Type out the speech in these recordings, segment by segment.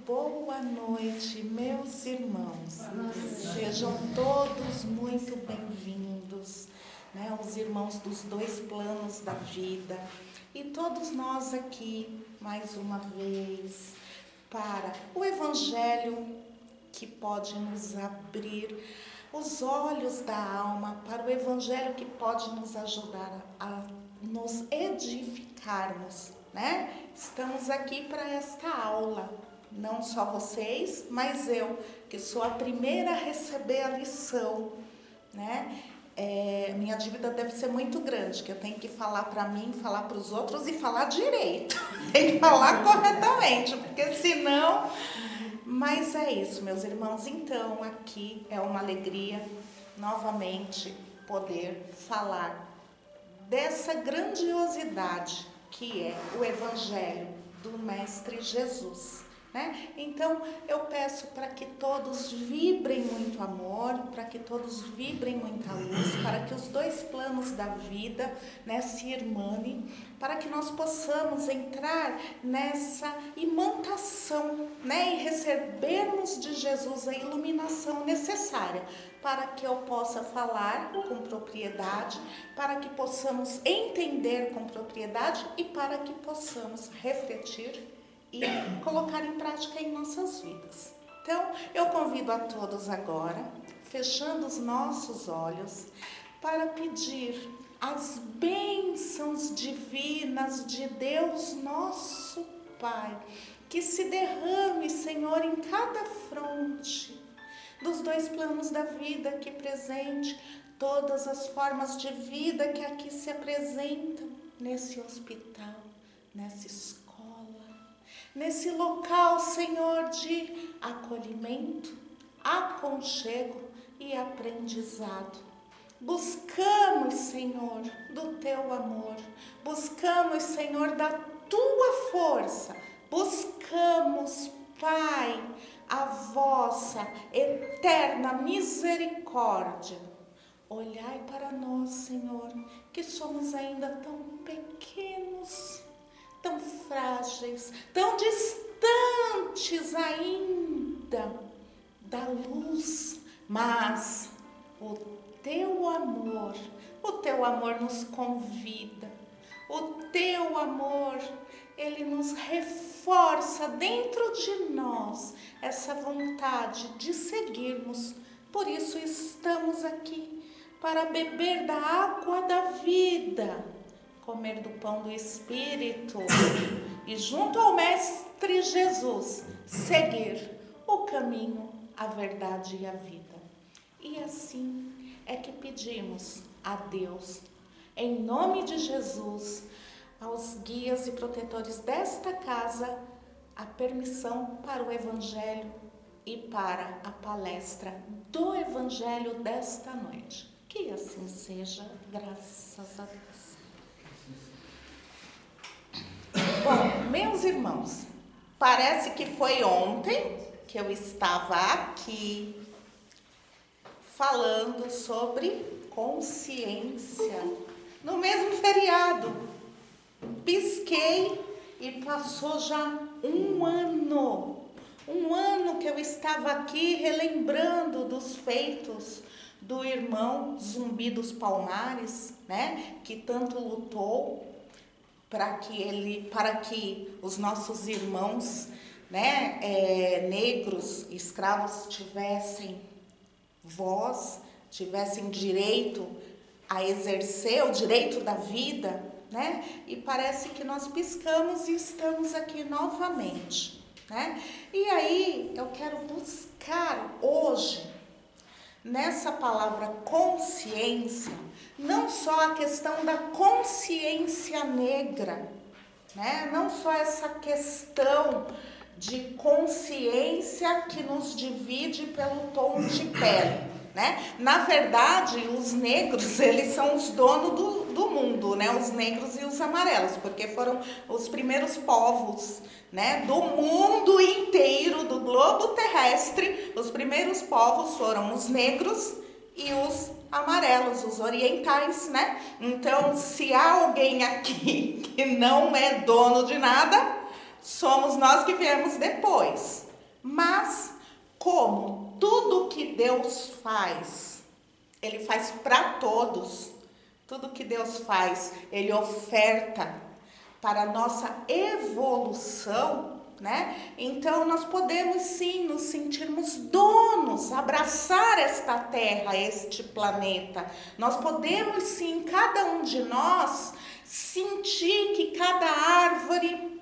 boa noite, meus irmãos. Sejam todos muito bem-vindos, né? Os irmãos dos dois planos da vida. E todos nós aqui, mais uma vez, para o Evangelho que pode nos abrir os olhos da alma, para o Evangelho que pode nos ajudar a nos edificarmos, né? Estamos aqui para esta aula, não só vocês, mas eu, que sou a primeira a receber a lição, né? Minha dívida deve ser muito grande, que eu tenho que falar para mim, falar para os outros e falar direito. Tem que falar corretamente, porque senão... Mas é isso, meus irmãos. Então, aqui é uma alegria, novamente, poder falar dessa grandiosidade que é o Evangelho do Mestre Jesus, né? Então, eu peço para que todos vibrem muito amor, para que todos vibrem muita luz, para que os dois planos da vida, né, se irmanem, para que nós possamos entrar nessa imantação, né, e recebermos de Jesus a iluminação necessária para que eu possa falar com propriedade, para que possamos entender com propriedade e para que possamos refletir e colocar em prática em nossas vidas. Então, eu convido a todos agora, fechando os nossos olhos, para pedir as bênçãos divinas de Deus nosso Pai, que se derrame, Senhor, em cada fronte dos dois planos da vida aqui presente, todas as formas de vida que aqui se apresentam nesse hospital, nessa escola, nesse local, Senhor, de acolhimento, aconchego e aprendizado. Buscamos, Senhor, do Teu amor, buscamos, Senhor, da Tua força, buscamos, Pai, a vossa eterna misericórdia. Olhai para nós, Senhor, que somos ainda tão pequenos, tão frágeis, tão distantes ainda da luz, mas o Teu amor nos convida, o Teu amor, Ele nos reforça dentro de nós essa vontade de seguirmos. Por isso estamos aqui, para beber da água da vida, comer do pão do Espírito e junto ao Mestre Jesus, seguir o caminho, a verdade e a vida. E assim é que pedimos a Deus, em nome de Jesus, aos guias e protetores desta casa, a permissão para o Evangelho e para a palestra do Evangelho desta noite. Que assim seja, graças a Deus. Bom, meus irmãos, parece que foi ontem que eu estava aqui falando sobre consciência, no mesmo feriado. Pisquei e passou já um ano que eu estava aqui relembrando dos feitos do irmão Zumbi dos Palmares, né, que tanto lutou para que os nossos irmãos, né, negros, escravos, tivessem voz, tivessem direito a exercer o direito da vida, né? E parece que nós piscamos e estamos aqui novamente, né? E aí eu quero buscar hoje, nessa palavra consciência, não só a questão da consciência negra, né? Não só essa questão de consciência que nos divide pelo tom de pele, né? Na verdade, os negros, eles são os donos do mundo, né? Os negros e os amarelos, porque foram os primeiros povos, né? Do mundo inteiro, do globo terrestre, os primeiros povos foram os negros e os amarelos, os orientais, né? Então, se há alguém aqui que não é dono de nada, somos nós que viemos depois. Mas como tudo que Deus faz, Ele faz para todos. Tudo que Deus faz, Ele oferta para a nossa evolução, né? Então nós podemos sim nos sentirmos donos, abraçar esta terra, este planeta. Nós podemos sim, cada um de nós, sentir que cada árvore,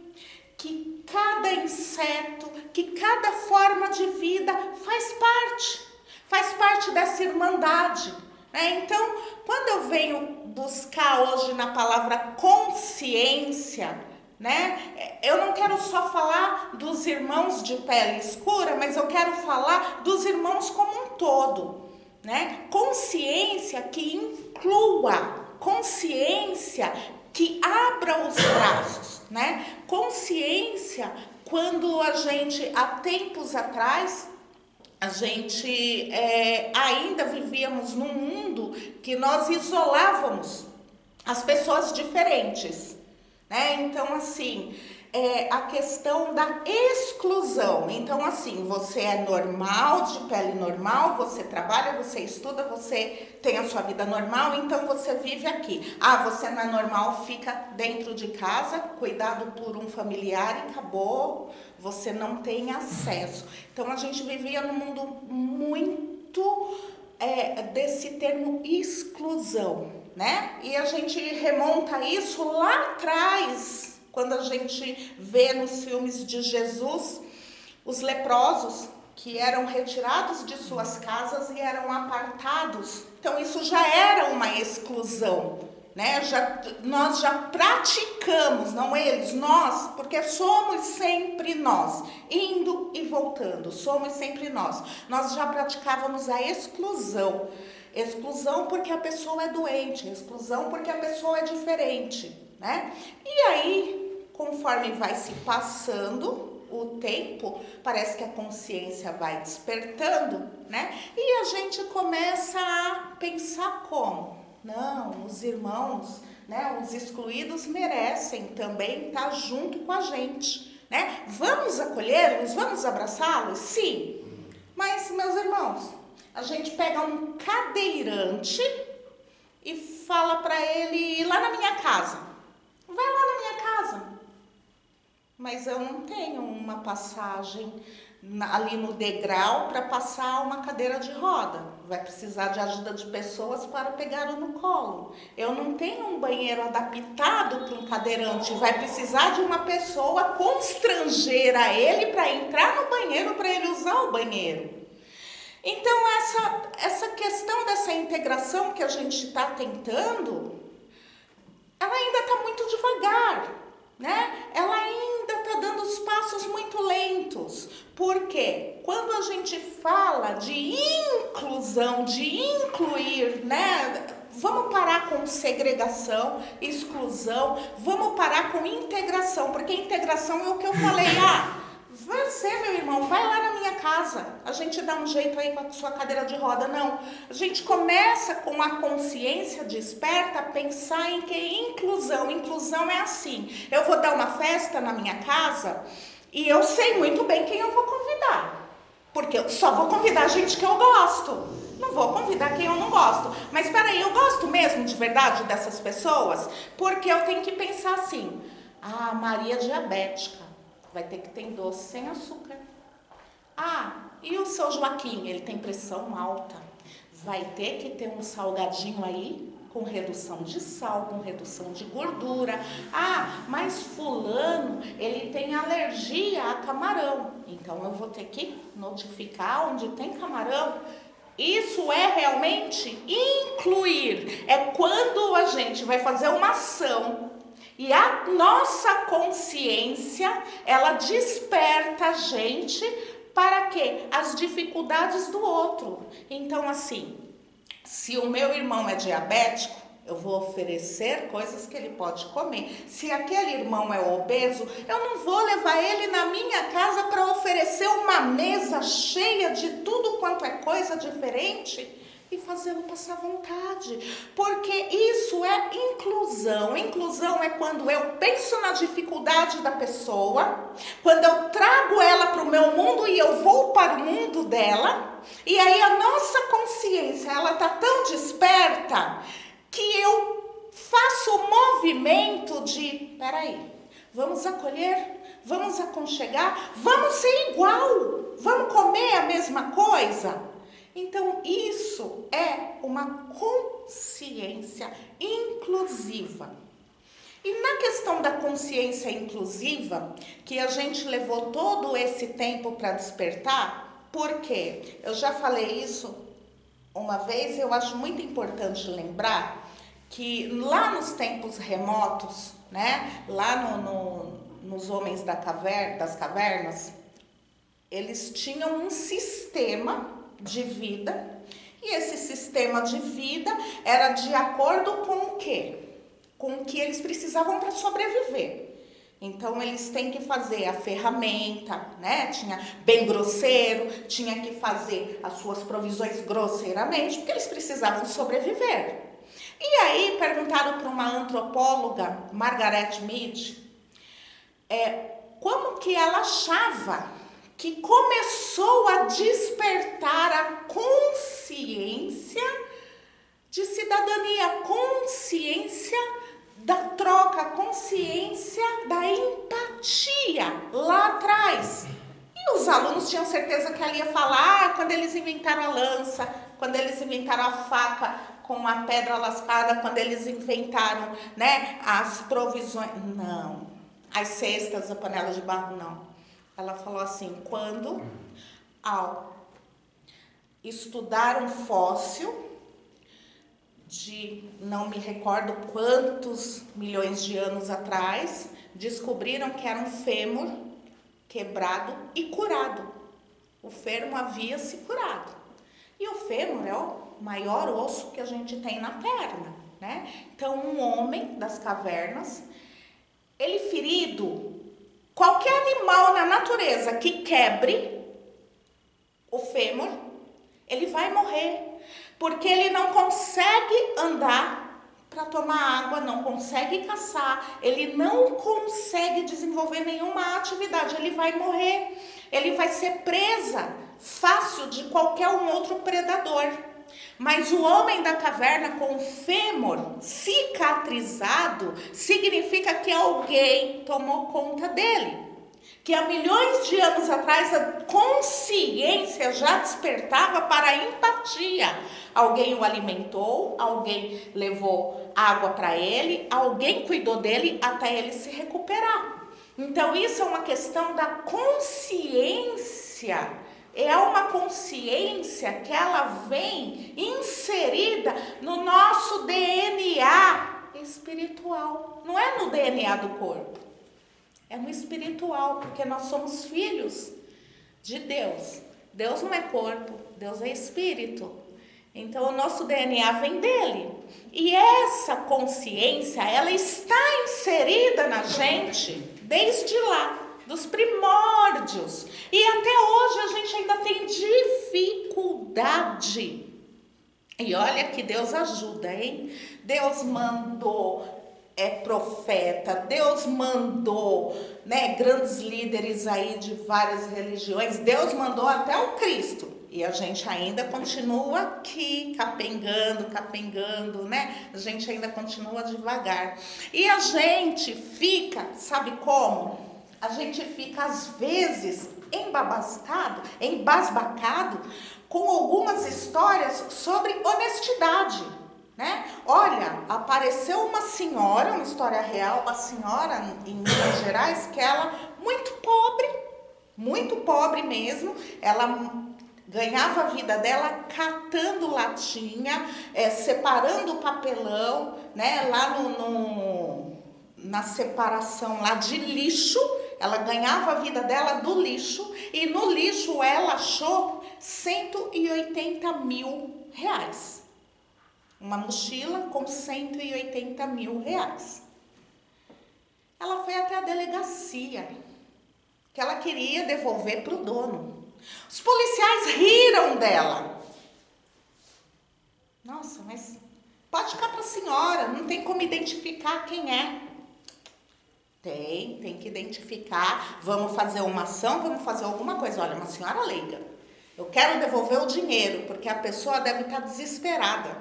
que cada inseto, que cada forma de vida faz parte dessa irmandade, né? Então, quando eu venho buscar hoje na palavra consciência, né? Eu não quero só falar dos irmãos de pele escura, mas eu quero falar dos irmãos como um todo, né? Consciência que inclua, consciência que abra os braços, né? Consciência quando a gente, há tempos atrás, a gente ainda vivíamos num mundo que nós isolávamos as pessoas diferentes, né? Então, assim, a questão da exclusão. Então, assim, você é normal, de pele normal, você trabalha, você estuda, você tem a sua vida normal, então você vive aqui. Ah, você não é normal, fica dentro de casa, cuidado por um familiar e acabou, você não tem acesso. Então, a gente vivia num mundo muito desse termo exclusão, né? E a gente remonta isso lá atrás, quando a gente vê nos filmes de Jesus os leprosos que eram retirados de suas casas e eram apartados. Então isso já era uma exclusão, né? Nós já praticamos, não eles, nós, porque somos sempre nós, indo e voltando, somos sempre nós. Nós já praticávamos a exclusão. Exclusão porque a pessoa é doente, exclusão porque a pessoa é diferente, né? E aí, conforme vai se passando o tempo, parece que a consciência vai despertando, né? E a gente começa a pensar como? Não, os irmãos, né, os excluídos merecem também estar junto com a gente, né? Vamos acolhê-los, vamos abraçá-los? Sim. Mas, meus irmãos, a gente pega um cadeirante e fala para ele ir lá na minha casa. Vai lá na minha casa. Mas eu não tenho uma passagem ali no degrau para passar uma cadeira de roda. Vai precisar de ajuda de pessoas para pegá-lo no colo. Eu não tenho um banheiro adaptado para um cadeirante. Vai precisar de uma pessoa constranger a ele para entrar no banheiro, para ele usar o banheiro. Então, essa questão dessa integração que a gente está tentando, ela ainda está muito devagar, né? Ela ainda está dando os passos muito lentos. Porque quando a gente fala de inclusão, de incluir, né? Vamos parar com segregação, exclusão, vamos parar com integração, porque integração é o que eu falei, você, meu irmão, vai lá na minha casa, a gente dá um jeito aí com a sua cadeira de roda. Não, a gente começa com a consciência desperta a pensar em que inclusão é assim, eu vou dar uma festa na minha casa e eu sei muito bem quem eu vou convidar, porque eu só vou convidar gente que eu gosto, não vou convidar quem eu não gosto. Mas peraí, eu gosto mesmo de verdade dessas pessoas? Porque eu tenho que pensar assim, Maria é diabética, vai ter que ter doce sem açúcar. E o seu Joaquim, ele tem pressão alta. Vai ter que ter um salgadinho aí com redução de sal, com redução de gordura. Mas fulano, ele tem alergia a camarão. Então eu vou ter que notificar onde tem camarão. Isso é realmente incluir. É quando a gente vai fazer uma ação e a nossa consciência, ela desperta a gente para quê? As dificuldades do outro. Então, assim, se o meu irmão é diabético, eu vou oferecer coisas que ele pode comer. Se aquele irmão é obeso, eu não vou levar ele na minha casa para oferecer uma mesa cheia de tudo quanto é coisa diferente e fazê-lo passar vontade, porque isso é inclusão. Inclusão é quando eu penso na dificuldade da pessoa, quando eu trago ela para o meu mundo e eu vou para o mundo dela, e aí a nossa consciência, ela está tão desperta, que eu faço o movimento de, peraí, vamos acolher, vamos aconchegar, vamos ser igual, vamos comer a mesma coisa. Então, isso é uma consciência inclusiva. E na questão da consciência inclusiva, que a gente levou todo esse tempo para despertar, por quê? Eu já falei isso uma vez, eu acho muito importante lembrar que lá nos tempos remotos, né, lá nos homens das cavernas, eles tinham um sistema de vida, e esse sistema de vida era de acordo com o quê? Com o que eles precisavam para sobreviver. Então, eles têm que fazer a ferramenta, né? Tinha bem grosseiro, tinha que fazer as suas provisões grosseiramente, porque eles precisavam sobreviver. E aí, perguntaram para uma antropóloga, Margaret Mead, como que ela achava que começou a despertar a consciência de cidadania, consciência da troca, consciência da empatia lá atrás. E os alunos tinham certeza que ela ia falar quando eles inventaram a lança, quando eles inventaram a faca com a pedra lascada, quando eles inventaram, né, as provisões. Não, as cestas, a panela de barro, não. Ela falou assim, quando ao estudar um fóssil, de não me recordo quantos milhões de anos atrás, descobriram que era um fêmur quebrado e curado. O fêmur havia se curado. E o fêmur é o maior osso que a gente tem na perna, né? Então, um homem das cavernas, ele ferido, qualquer animal na natureza que quebre o fêmur, ele vai morrer. Porque ele não consegue andar para tomar água, não consegue caçar, ele não consegue desenvolver nenhuma atividade, ele vai morrer, ele vai ser presa fácil de qualquer um outro predador. Mas o homem da caverna com o fêmur cicatrizado significa que alguém tomou conta dele. Que há milhões de anos atrás a consciência já despertava para a empatia. Alguém o alimentou, alguém levou água para ele, alguém cuidou dele até ele se recuperar. Então isso é uma questão da consciência. É uma consciência que ela vem inserida no nosso DNA espiritual. Não é no DNA do corpo. É no espiritual, porque nós somos filhos de Deus. Deus não é corpo, Deus é espírito. Então, o nosso DNA vem dele. E essa consciência, ela está inserida na gente desde lá, dos primórdios. E até hoje a gente ainda tem dificuldade. E olha que Deus ajuda, hein? Deus mandou profeta, Deus mandou, né, grandes líderes aí de várias religiões, Deus mandou até o Cristo, e a gente ainda continua aqui capengando, né, a gente ainda continua devagar, e a gente fica, sabe como? A gente fica às vezes embasbacado com algumas histórias sobre honestidade. Né? Olha, apareceu uma senhora, uma história real, uma senhora em Minas Gerais, que ela, muito pobre mesmo, ela ganhava a vida dela catando latinha, separando o papelão, né? Lá na separação lá de lixo, ela ganhava a vida dela do lixo, e no lixo ela achou 180 mil reais. Uma mochila com 180 mil reais. Ela foi até a delegacia, que ela queria devolver para o dono. Os policiais riram dela. Nossa, mas pode ficar para a senhora, não tem como identificar quem é. Tem que identificar, vamos fazer uma ação, vamos fazer alguma coisa. Olha, uma senhora leiga, eu quero devolver o dinheiro, porque a pessoa deve estar desesperada.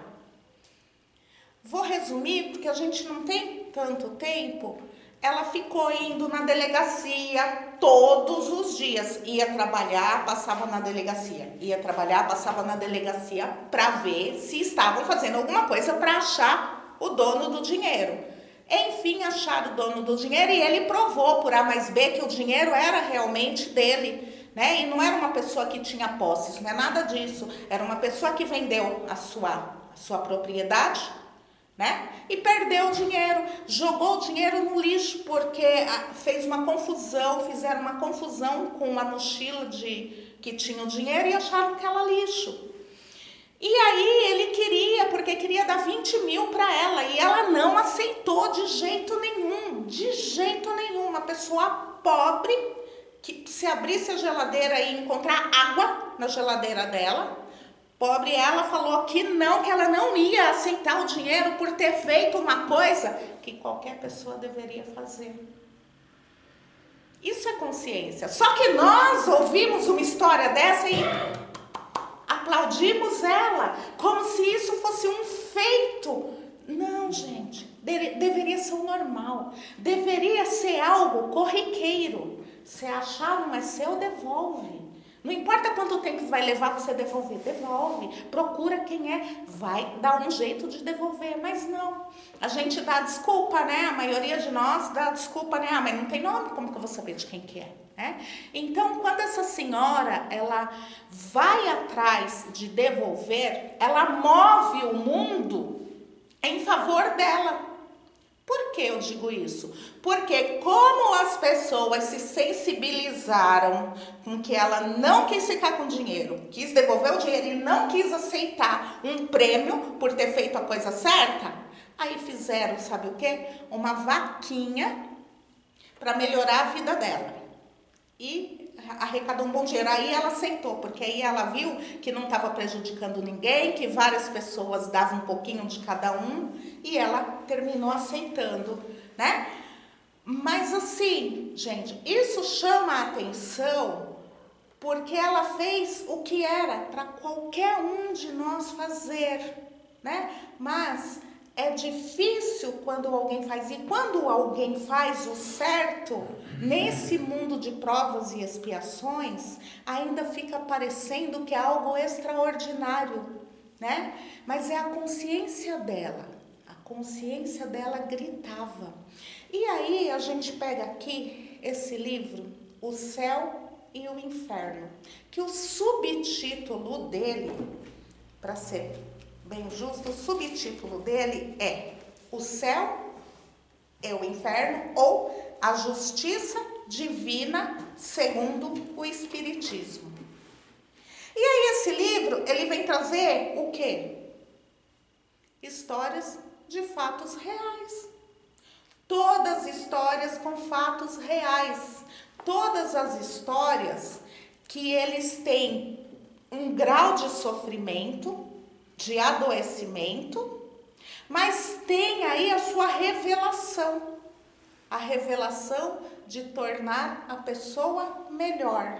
Vou resumir, porque a gente não tem tanto tempo. Ela ficou indo na delegacia todos os dias. Ia trabalhar, passava na delegacia. Ia trabalhar, passava na delegacia para ver se estavam fazendo alguma coisa para achar o dono do dinheiro. Enfim, acharam o dono do dinheiro e ele provou por A mais B que o dinheiro era realmente dele, né? E não era uma pessoa que tinha posses, não é nada disso. Era uma pessoa que vendeu a sua propriedade, né? E perdeu o dinheiro, jogou o dinheiro no lixo porque fez uma confusão, fizeram uma confusão com a mochila que tinha o dinheiro e acharam que era lixo. E aí ele queria, porque queria dar 20 mil para ela, e ela não aceitou de jeito nenhum, uma pessoa pobre, que se abrisse a geladeira e encontrar água na geladeira dela, pobre, ela falou que ela não ia aceitar o dinheiro por ter feito uma coisa que qualquer pessoa deveria fazer. Isso é consciência. Só que nós ouvimos uma história dessa e aplaudimos ela, como se isso fosse um feito. Não, gente, deveria ser o normal, deveria ser algo corriqueiro. Se achar não é seu, devolve. Não importa quanto tempo vai levar para você devolver, devolve. Procura quem é, vai dar um jeito de devolver, mas não. A gente dá desculpa, né? A maioria de nós dá desculpa, né? Mas não tem nome, como que eu vou saber de quem que é? Né? Então, quando essa senhora, ela vai atrás de devolver, ela move o mundo em favor dela. Por que eu digo isso? Porque como as pessoas se sensibilizaram com que ela não quis ficar com dinheiro, quis devolver o dinheiro e não quis aceitar um prêmio por ter feito a coisa certa, aí fizeram, sabe o quê? Uma vaquinha para melhorar a vida dela. E arrecadou um bom dinheiro. Aí ela aceitou, porque aí ela viu que não estava prejudicando ninguém, que várias pessoas davam um pouquinho de cada um, e ela terminou aceitando, né? Mas assim, gente, isso chama a atenção porque ela fez o que era para qualquer um de nós fazer, né? Mas é difícil quando alguém faz, e quando alguém faz o certo, nesse mundo de provas e expiações, ainda fica parecendo que é algo extraordinário, né? Mas é a consciência dela gritava. E aí a gente pega aqui esse livro, O Céu e o Inferno, que o subtítulo dele, para ser bem justo, o subtítulo dele é O Céu e o Inferno, ou A Justiça Divina segundo o Espiritismo. E aí esse livro, ele vem trazer o quê? Histórias de fatos reais. Todas histórias com fatos reais. Todas as histórias que eles têm um grau de sofrimento, de adoecimento, mas tem aí a sua revelação. A revelação de tornar a pessoa melhor.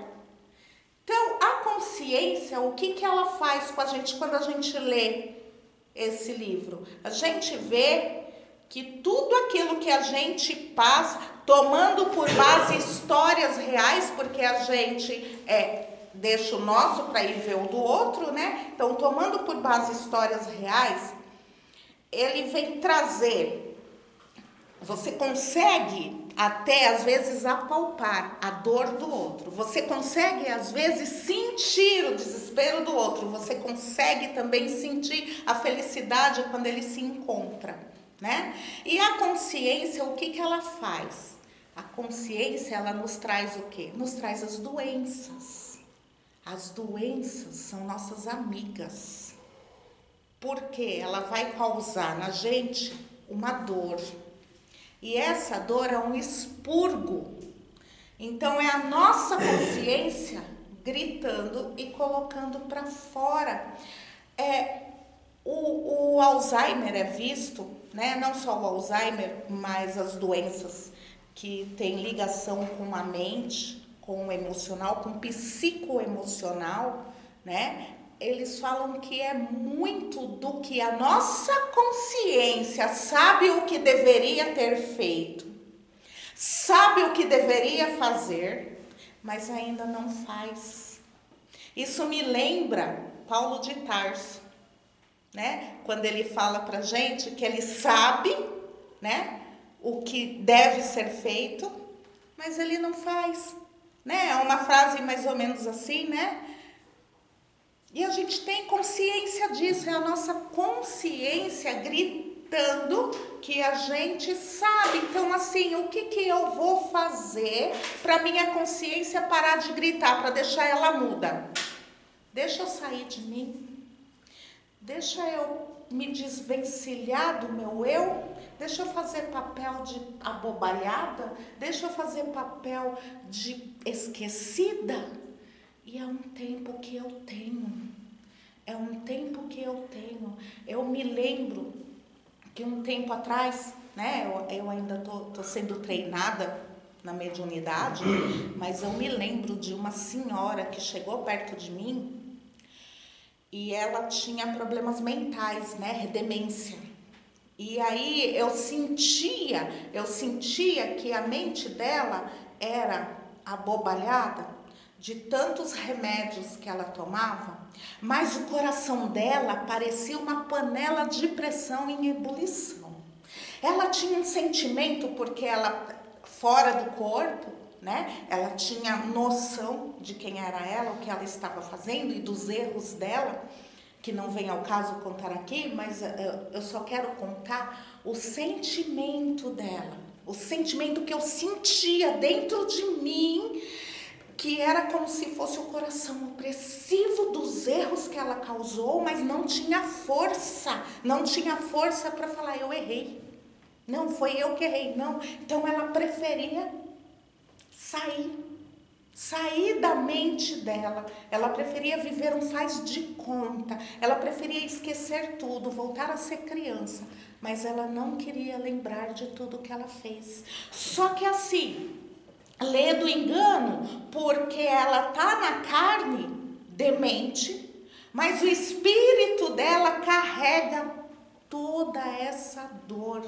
Então, a consciência, o que ela faz com a gente quando a gente lê esse livro? A gente vê que tudo aquilo que a gente passa, tomando por base histórias reais, porque a gente deixa o nosso para ir ver o do outro, né? Então, tomando por base histórias reais, ele vem trazer, você consegue até às vezes apalpar a dor do outro, você consegue às vezes sentir o desespero do outro, você consegue também sentir a felicidade quando ele se encontra, né? E a consciência, o que ela faz? A consciência, ela nos traz o quê? Nos traz as doenças. As doenças são nossas amigas, porque ela vai causar na gente uma dor. E essa dor é um expurgo. Então é a nossa consciência gritando e colocando para fora. O Alzheimer é visto, né? Não só o Alzheimer, mas as doenças que tem ligação com a mente, com o emocional, com o psicoemocional, né? Eles falam que é muito do que a nossa consciência sabe o que deveria ter feito, sabe o que deveria fazer, mas ainda não faz. Isso me lembra Paulo de Tarso, né? Quando ele fala pra gente que ele sabe, né, o que deve ser feito, mas ele não faz, né? É uma frase mais ou menos assim, né? E a gente tem consciência disso, é a nossa consciência gritando que a gente sabe. Então, assim, o que eu vou fazer para minha consciência parar de gritar, para deixar ela muda? Deixa eu sair de mim, deixa eu me desvencilhar do meu eu, deixa eu fazer papel de abobalhada, deixa eu fazer papel de esquecida. E é um tempo que eu tenho, Eu me lembro que um tempo atrás, né, eu ainda tô sendo treinada na mediunidade, mas eu me lembro de uma senhora que chegou perto de mim e ela tinha problemas mentais, né, demência. E aí eu sentia que a mente dela era abobalhada de tantos remédios que ela tomava, mas o coração dela parecia uma panela de pressão em ebulição. Ela tinha um sentimento, porque ela, fora do corpo, né, ela tinha noção de quem era ela, o que ela estava fazendo e dos erros dela, que não vem ao caso contar aqui, mas eu só quero contar o sentimento dela, o sentimento que eu sentia dentro de mim, que era como se fosse o coração opressivo dos erros que ela causou, mas não tinha força para falar, eu errei. Não, foi eu que errei, não. Então ela preferia sair da mente dela. Ela preferia viver um faz de conta. Ela preferia esquecer tudo, voltar a ser criança. Mas ela não queria lembrar de tudo que ela fez. Só que assim, lê do engano, porque ela tá na carne demente, mas o espírito dela carrega toda essa dor.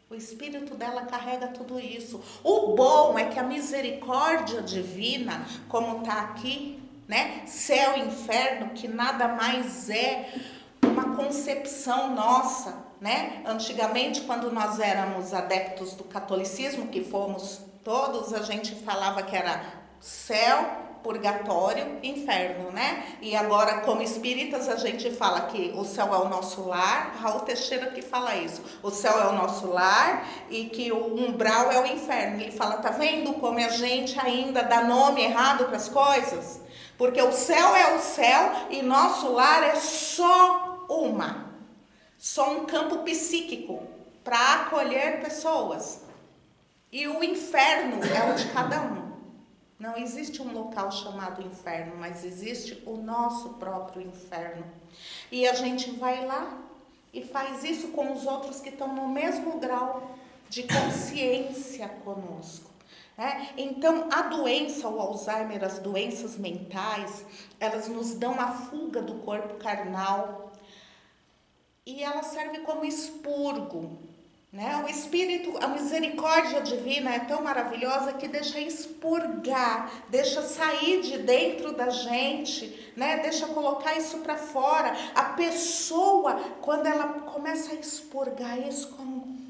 O espírito dela carrega tudo isso. O bom é que a misericórdia divina, como tá aqui, né? Céu e inferno, que nada mais é uma concepção nossa, né? Antigamente, quando nós éramos adeptos do catolicismo, que fomos todos, a gente falava que era céu, purgatório, inferno, né? E agora, como espíritas, a gente fala que o céu é o nosso lar. Raul Teixeira que fala isso. O céu é o nosso lar e que o umbral é o inferno. Ele fala, tá vendo como a gente ainda dá nome errado para as coisas? Porque o céu é o céu e nosso lar é só um campo psíquico para acolher pessoas. E o inferno é o de cada um. Não existe um local chamado inferno, mas existe o nosso próprio inferno. E a gente vai lá e faz isso com os outros que estão no mesmo grau de consciência conosco. Então, a doença, o Alzheimer, as doenças mentais, elas nos dão a fuga do corpo carnal e ela serve como expurgo. O Espírito, a misericórdia divina é tão maravilhosa que deixa expurgar, deixa sair de dentro da gente, deixa colocar isso para fora. A pessoa, quando ela começa a expurgar isso,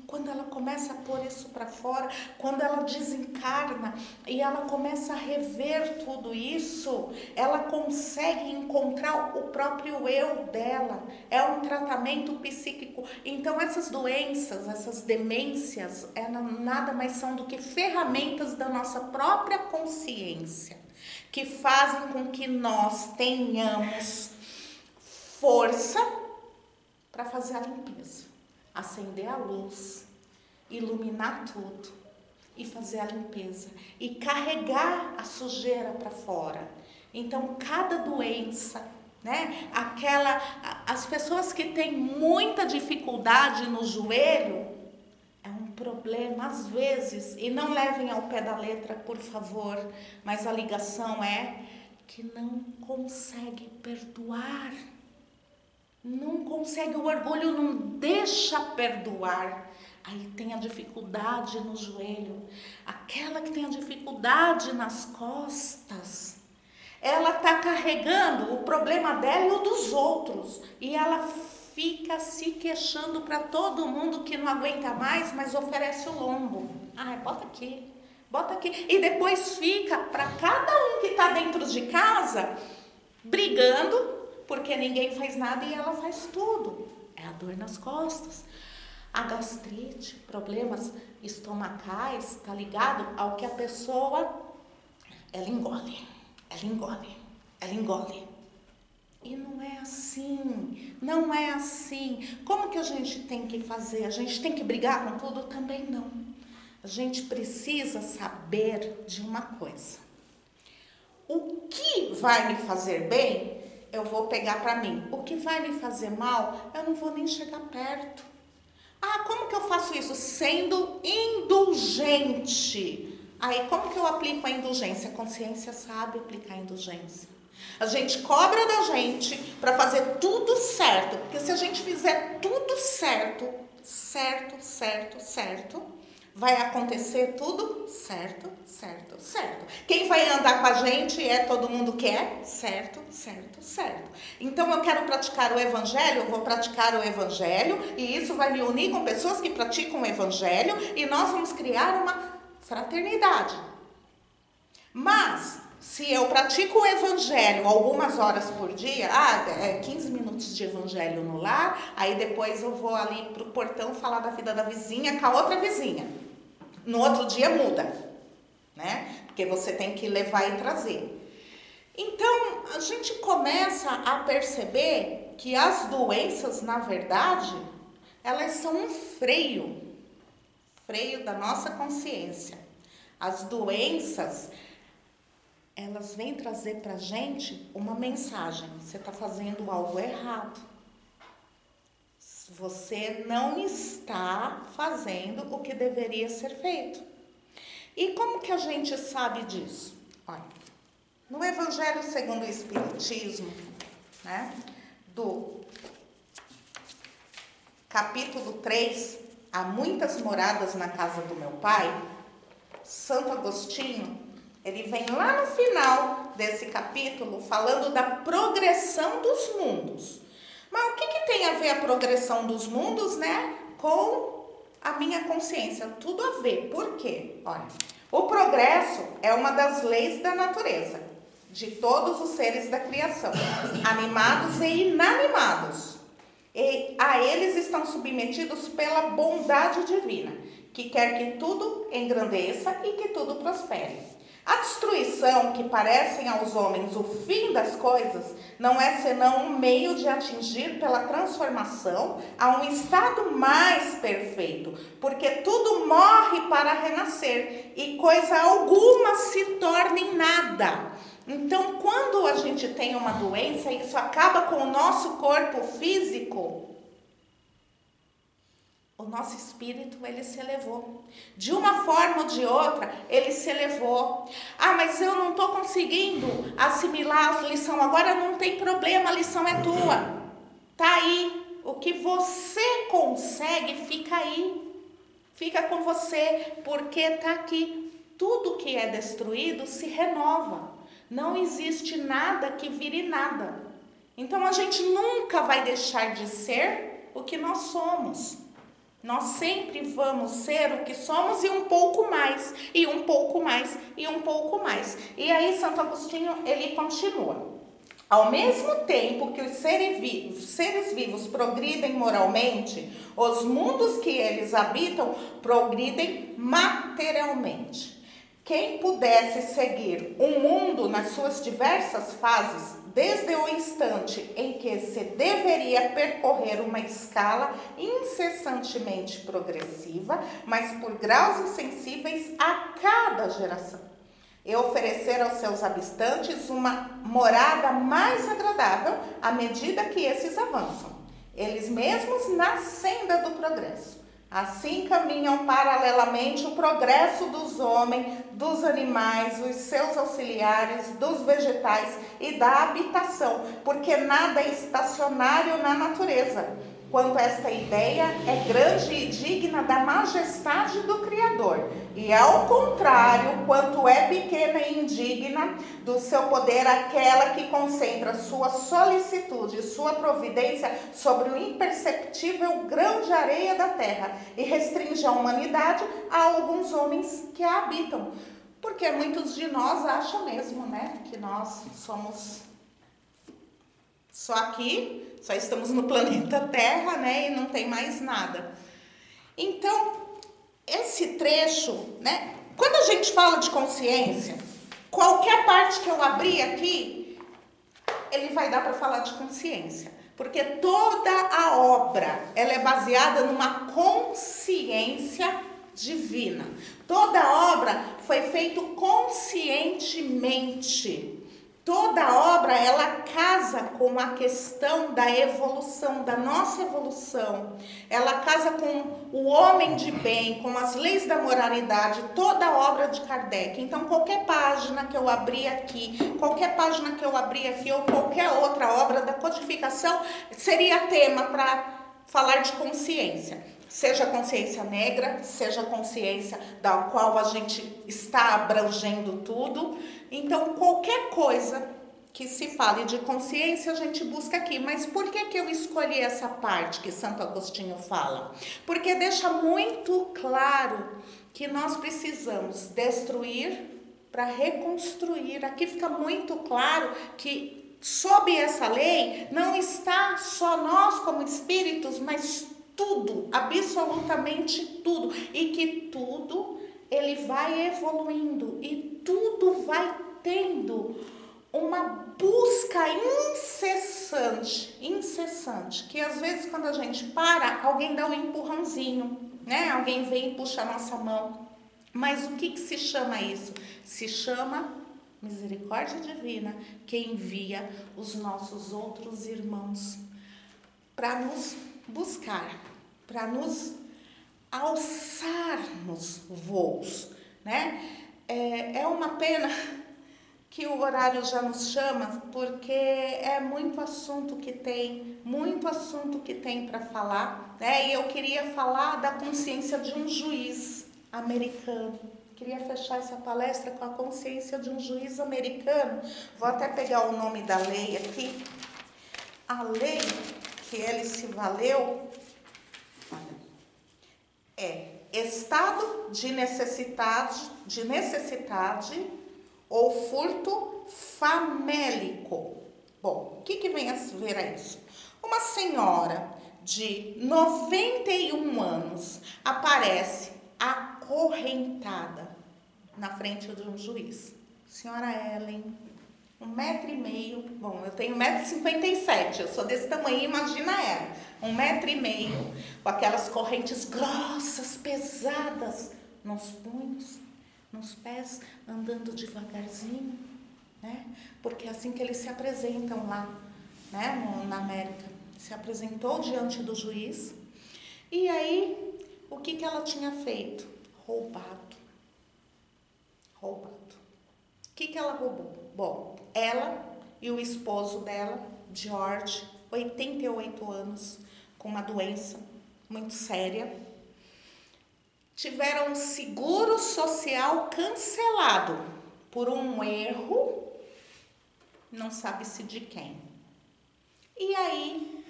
quando ela começa a pôr isso para fora, quando ela desencarna e ela começa a rever tudo isso, ela consegue encontrar o próprio eu dela. É um tratamento psíquico. Então essas doenças, essas demências, nada mais são do que ferramentas da nossa própria consciência, que fazem com que nós tenhamos força para fazer a limpeza. Acender a luz, iluminar tudo e fazer a limpeza e carregar a sujeira para fora. Então, cada doença, as pessoas que têm muita dificuldade no joelho, é um problema, às vezes, e não levem ao pé da letra, por favor, mas a ligação é que não consegue perdoar. Não consegue, o orgulho não deixa perdoar. Aí tem a dificuldade no joelho, aquela que tem a dificuldade nas costas. Ela está carregando o problema dela e o dos outros. E ela fica se queixando para todo mundo que não aguenta mais, mas oferece o lombo. Ah, bota aqui, bota aqui. E depois fica para cada um que está dentro de casa brigando, porque ninguém faz nada e ela faz tudo. É a dor nas costas. A gastrite, problemas estomacais, tá ligado ao que a pessoa, ela engole. E não é assim, não é assim. Como que a gente tem que fazer? A gente tem que brigar com tudo? Também não. A gente precisa saber de uma coisa. O que vai me fazer bem, eu vou pegar para mim. O que vai me fazer mal, eu não vou nem chegar perto. Ah, como que eu faço isso? Sendo indulgente. Aí, como que eu aplico a indulgência? A consciência sabe aplicar a indulgência. A gente cobra da gente para fazer tudo certo. Porque se a gente fizer tudo certo, vai acontecer tudo certo. Quem vai andar com a gente é todo mundo que é certo. Então eu quero praticar o evangelho, eu vou praticar o evangelho e isso vai me unir com pessoas que praticam o evangelho e nós vamos criar uma fraternidade. Mas se eu pratico o evangelho algumas horas por dia, 15 minutos de evangelho no lar, aí depois eu vou ali pro portão falar da vida da vizinha com a outra vizinha. No outro dia muda, né? Porque você tem que levar e trazer. Então, a gente começa a perceber que as doenças, na verdade, elas são um freio da nossa consciência. As doenças, elas vêm trazer pra gente uma mensagem. Você está fazendo algo errado. Você não está fazendo o que deveria ser feito. E como que a gente sabe disso? Olha, no Evangelho segundo o Espiritismo, né, do capítulo 3, Há muitas moradas na casa do meu pai, Santo Agostinho, ele vem lá no final desse capítulo falando da progressão dos mundos. Mas o que tem a ver a progressão dos mundos, né, com a minha consciência? Tudo a ver. Por quê? Olha, o progresso é uma das leis da natureza, de todos os seres da criação, animados e inanimados. E a eles estão submetidos pela bondade divina, que quer que tudo engrandeça e que tudo prospere. A destruição, que parecem aos homens o fim das coisas, não é senão um meio de atingir pela transformação a um estado mais perfeito, porque tudo morre para renascer e coisa alguma se torna em nada. Então, quando a gente tem uma doença, isso acaba com o nosso corpo físico, o nosso espírito, ele se elevou. De uma forma ou de outra, ele se elevou. Ah, mas eu não estou conseguindo assimilar a lição. Agora não tem problema, a lição é tua. Tá aí. O que você consegue, fica aí. Fica com você, porque tá aqui. Tudo que é destruído se renova. Não existe nada que vire nada. Então a gente nunca vai deixar de ser o que nós somos. Nós sempre vamos ser o que somos e um pouco mais, e um pouco mais, e um pouco mais. E aí Santo Agostinho, ele continua. Ao mesmo tempo que os seres vivos progridem moralmente, os mundos que eles habitam progridem materialmente. Quem pudesse seguir um mundo nas suas diversas fases, desde o instante em que se deveria percorrer uma escala incessantemente progressiva, mas por graus insensíveis a cada geração, e oferecer aos seus habitantes uma morada mais agradável à medida que esses avançam, eles mesmos na senda do progresso. Assim caminham paralelamente o progresso dos homens, dos animais, os seus auxiliares, dos vegetais e da habitação, porque nada é estacionário na natureza, quanto esta ideia é grande e digna da majestade do Criador, e ao contrário, quanto é pequena e indigna do seu poder aquela que concentra sua solicitude e sua providência sobre o imperceptível grão de areia da terra e restringe a humanidade a alguns homens que a habitam. Porque muitos de nós acham mesmo, né, que nós somos só aqui, só estamos no planeta Terra, né, e não tem mais nada. Então, esse trecho, né, quando a gente fala de consciência, qualquer parte que eu abrir aqui, ele vai dar para falar de consciência. Porque toda a obra, ela é baseada numa consciência divina. Toda a obra foi feita conscientemente. Toda obra, ela casa com a questão da evolução, da nossa evolução. Ela casa com o homem de bem, com as leis da moralidade, toda a obra de Kardec. Então, qualquer página que eu abrir aqui, ou qualquer outra obra da codificação, seria tema para falar de consciência. Seja consciência negra, seja consciência da qual a gente está abrangendo tudo. Então, qualquer coisa que se fale de consciência, a gente busca aqui. Mas por que eu escolhi essa parte que Santo Agostinho fala? Porque deixa muito claro que nós precisamos destruir para reconstruir. Aqui fica muito claro que sob essa lei não está só nós como espíritos, mas tudo, absolutamente tudo, e que tudo ele vai evoluindo e tudo vai tendo uma busca incessante, que às vezes quando a gente para, alguém dá um empurrãozinho, né? Alguém vem e puxa a nossa mão. Mas o que se chama isso? Se chama misericórdia divina, que envia os nossos outros irmãos para nos buscar, para nos alçarmos voos, né? É uma pena que o horário já nos chama, porque é muito assunto que tem para falar, né? E eu queria falar da consciência de um juiz americano. Queria fechar essa palestra com a consciência de um juiz americano. Vou até pegar o nome da lei aqui. A lei que ele se valeu é estado de necessidade ou furto famélico. Bom, o que vem a ver a isso? Uma senhora de 91 anos aparece acorrentada na frente de um juiz. Senhora Ellen, 1,5 m, bom, eu tenho 1,57 m, eu sou desse tamanho, imagina ela, 1,5 m, com aquelas correntes grossas, pesadas, nos punhos, nos pés, andando devagarzinho, né? Porque é assim que eles se apresentam lá, né, na América. Se apresentou diante do juiz, e aí, o que ela tinha feito? Roubado. O que ela roubou? Bom, ela e o esposo dela, George, 88 anos, com uma doença muito séria, tiveram um seguro social cancelado por um erro, não sabe-se de quem. E aí,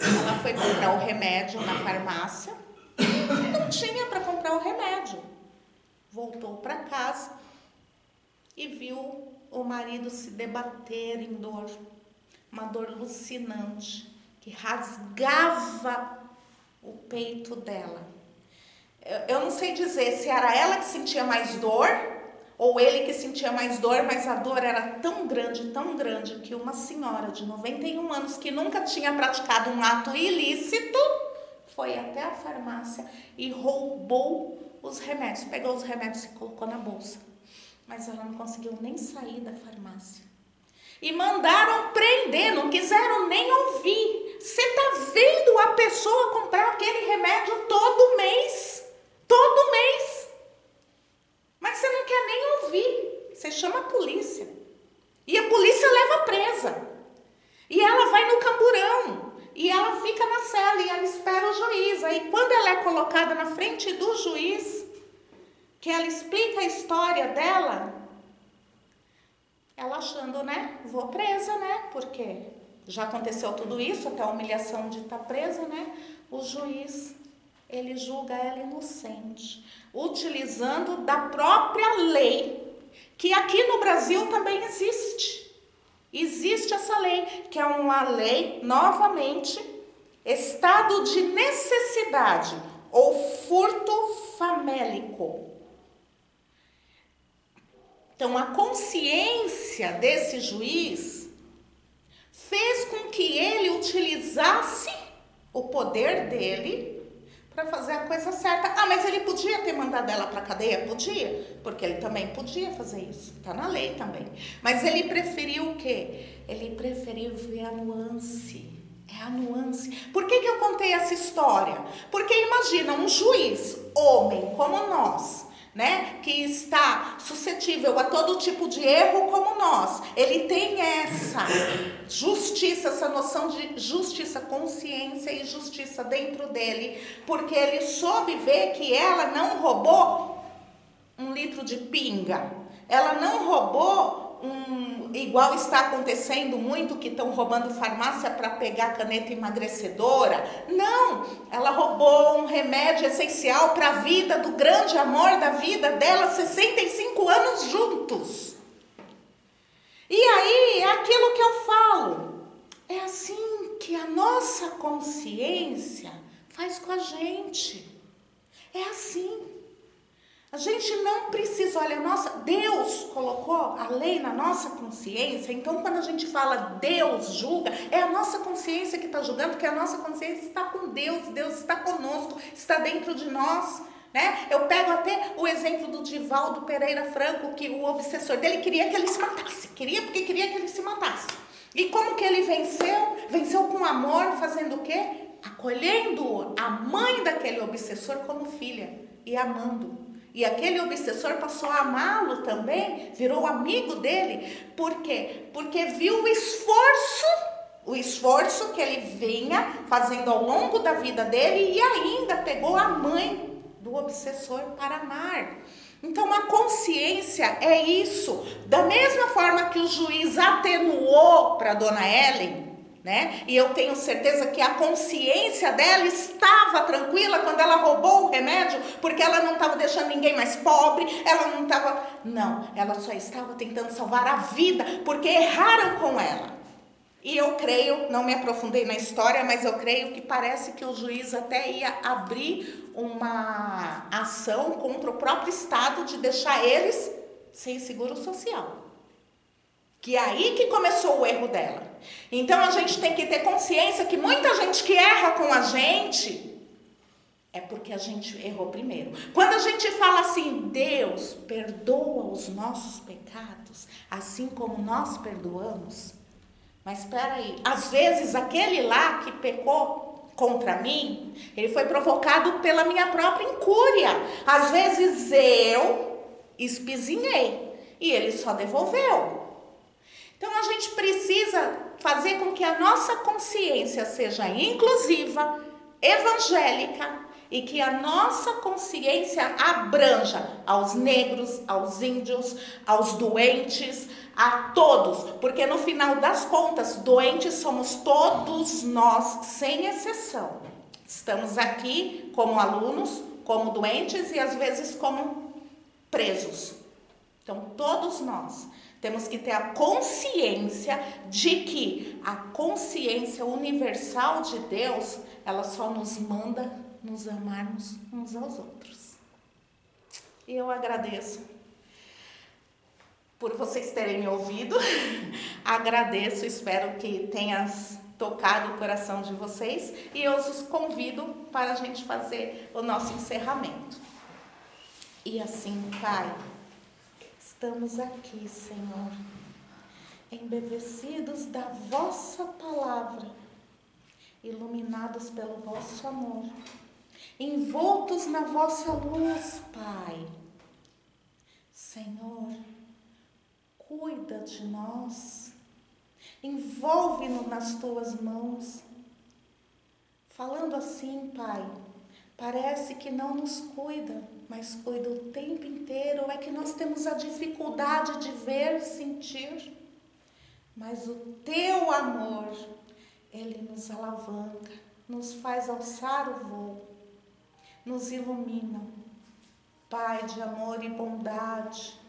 ela foi comprar o remédio na farmácia, não tinha para comprar o remédio. Voltou para casa e viu o marido se debater em dor, uma dor alucinante, que rasgava o peito dela. Eu não sei dizer se era ela que sentia mais dor ou ele que sentia mais dor, mas a dor era tão grande, que uma senhora de 91 anos que nunca tinha praticado um ato ilícito foi até a farmácia e roubou os remédios, pegou os remédios e colocou na bolsa. Mas ela não conseguiu nem sair da farmácia. E mandaram prender, não quiseram nem ouvir. você está vendo a pessoa comprar aquele remédio todo mês. Todo mês. Mas você não quer nem ouvir. Você chama a polícia. E a polícia leva presa. E ela vai no camburão. E ela fica na cela e ela espera o juiz. Aí quando ela é colocada na frente do juiz, que ela explica a história dela, ela achando, né? Vou presa, né? Porque já aconteceu tudo isso, até a humilhação de estar presa, né? O juiz, ele julga ela inocente, utilizando da própria lei, que aqui no Brasil também existe. Existe essa lei, que é uma lei, novamente, estado de necessidade ou furto famélico. Então, a consciência desse juiz fez com que ele utilizasse o poder dele para fazer a coisa certa. Ah, mas ele podia ter mandado ela para a cadeia? Podia, porque ele também podia fazer isso. Está na lei também. Mas ele preferiu o quê? Ele preferiu ver a nuance. É a nuance. Por que eu contei essa história? Porque imagina um juiz, homem como nós, né, que está suscetível a todo tipo de erro como nós. Ele tem essa justiça, essa noção de justiça, consciência e justiça dentro dele, porque ele soube ver que ela não roubou 1 litro de pinga, ela não roubou igual está acontecendo muito, que estão roubando farmácia para pegar caneta emagrecedora. Não, ela roubou um remédio essencial para a vida, do grande amor da vida dela, 65 anos juntos. E aí, é aquilo que eu falo, é assim que a nossa consciência faz com a gente. É assim. A gente não precisa, olha, Deus colocou a lei na nossa consciência, então quando a gente fala Deus julga, é a nossa consciência que está julgando, porque a nossa consciência está com Deus, Deus está conosco, está dentro de nós, né? Eu pego até o exemplo do Divaldo Pereira Franco, que o obsessor dele queria que ele se matasse, queria que ele se matasse. E como que ele venceu? Venceu com amor, fazendo o quê? Acolhendo a mãe daquele obsessor como filha e amando. E aquele obsessor passou a amá-lo também, virou amigo dele. Por quê? Porque viu o esforço que ele vinha fazendo ao longo da vida dele e ainda pegou a mãe do obsessor para amar. Então a consciência é isso. Da mesma forma que o juiz atenuou para a dona Ellen, né? E eu tenho certeza que a consciência dela estava tranquila quando ela roubou o remédio, porque ela não estava deixando ninguém mais pobre, não, ela só estava tentando salvar a vida, porque erraram com ela. E eu creio, não me aprofundei na história, mas eu creio que parece que o juiz até ia abrir uma ação contra o próprio Estado de deixar eles sem seguro social. Que é aí que começou o erro dela. Então a gente tem que ter consciência que muita gente que erra com a gente é porque a gente errou primeiro. Quando a gente fala assim, Deus perdoa os nossos pecados, assim como nós perdoamos. Mas espera aí, às vezes aquele lá que pecou contra mim, ele foi provocado pela minha própria incúria. Às vezes eu espizinhei e ele só devolveu. Então a gente precisa fazer com que a nossa consciência seja inclusiva, evangélica, e que a nossa consciência abranja aos negros, aos índios, aos doentes, a todos. Porque no final das contas, doentes somos todos nós, sem exceção. Estamos aqui como alunos, como doentes e às vezes como presos. Então todos nós temos que ter a consciência de que a consciência universal de Deus, ela só nos manda nos amarmos uns aos outros. E eu agradeço por vocês terem me ouvido. Agradeço, espero que tenha tocado o coração de vocês. E eu os convido para a gente fazer o nosso encerramento. E assim, Pai, estamos aqui, Senhor, embevecidos da vossa palavra, iluminados pelo vosso amor, envoltos na vossa luz, Pai. Senhor, cuida de nós, envolve-nos nas tuas mãos. Falando assim, Pai, parece que não nos cuida, mas cuida o tempo inteiro. É que nós temos a dificuldade de ver, sentir. Mas o teu amor, ele nos alavanca, nos faz alçar o voo, nos ilumina. Pai de amor e bondade,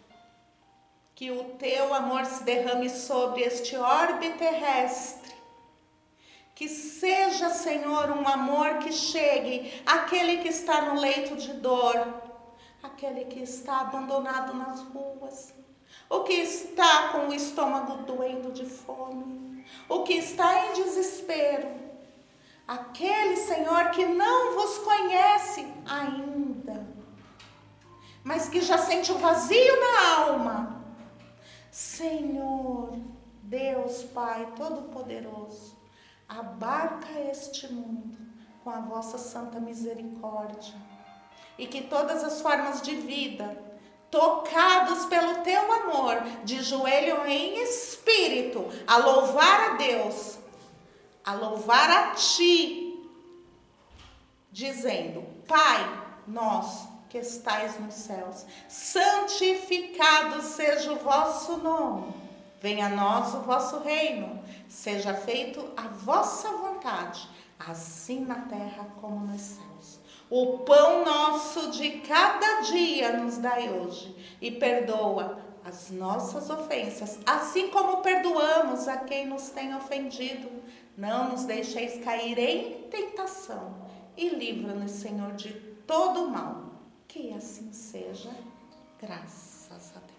que o teu amor se derrame sobre este orbe terrestre. Que seja, Senhor, um amor que chegue àquele que está no leito de dor, aquele que está abandonado nas ruas, o que está com o estômago doendo de fome, o que está em desespero, aquele, Senhor, que não vos conhece ainda, mas que já sente um vazio na alma. Senhor, Deus Pai Todo-Poderoso, abarca este mundo com a vossa santa misericórdia, e que todas as formas de vida, tocados pelo teu amor, de joelho em espírito, a louvar a Deus, a louvar a ti, dizendo: Pai nosso que estais nos céus, santificado seja o vosso nome, venha a nós o vosso reino, seja feito a vossa vontade, assim na terra como nos céus. O pão nosso de cada dia nos dai hoje, e perdoa as nossas ofensas, assim como perdoamos a quem nos tem ofendido. Não nos deixeis cair em tentação, e livra-nos, Senhor, de todo mal. Que assim seja, graças a Deus.